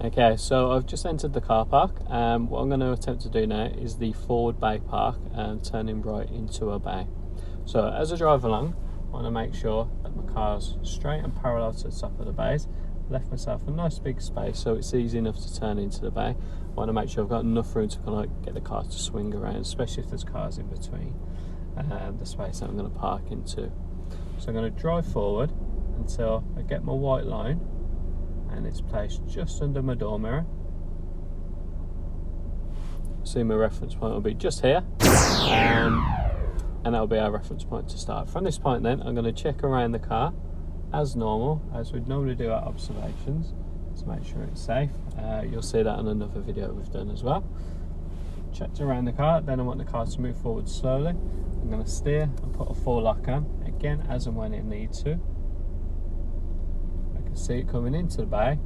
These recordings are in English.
Okay, so I've just entered the car park. What I'm going to attempt to do now is the forward bay park, turning right into a bay. So as I drive along, I want to make sure that my car's straight and parallel to the top of the bays. Left myself a nice big space so it's easy enough to turn into the bay. I want to make sure I've got enough room to kind of like get the car to swing around, especially if there's cars in between the space that I'm going to park into. So I'm going to drive forward until I get my white line and it's placed just under my door mirror. See, my reference point will be just here, and that'll be our reference point to start. From this point then, I'm going to check around the car as normal, as we'd normally do our observations, to make sure it's safe. You'll see that in another video we've done as well. Checked around the car, then I want the car to move forward slowly. I'm going to steer and put a four-lock on, again as and when it needs to. I can see it coming into the bay.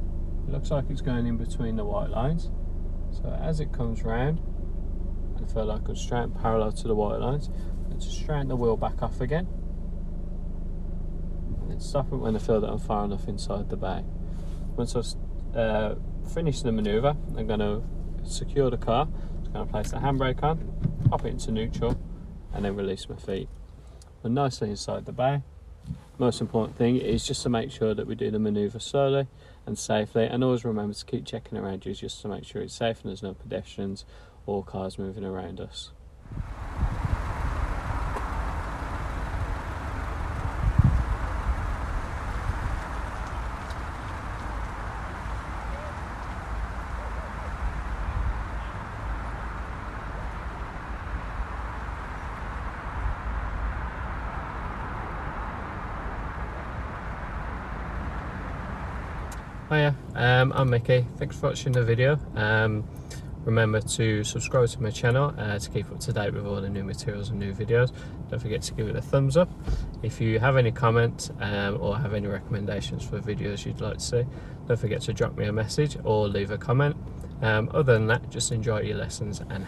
It looks like it's going in between the white lines. So as it comes round, I feel like I'm straight parallel to the white lines. And to straighten the wheel back off again. And then stop it when I feel that I'm far enough inside the bay. Once I've finished the manoeuvre, I'm going to secure the car. I'm going to place the handbrake on, pop it into neutral, and then release my feet. We're nicely inside the bay. Most important thing is just to make sure that we do the manoeuvre slowly and safely, and always remember to keep checking around you just to make sure it's safe and there's no pedestrians or cars moving around us. Hiya, I'm Mickey. Thanks for watching the video. Remember to subscribe to my channel to keep up to date with all the new materials and new videos. Don't forget to give it a thumbs up. If you have any comments or have any recommendations for videos you'd like to see, don't forget to drop me a message or leave a comment. Other than that, just enjoy your lessons and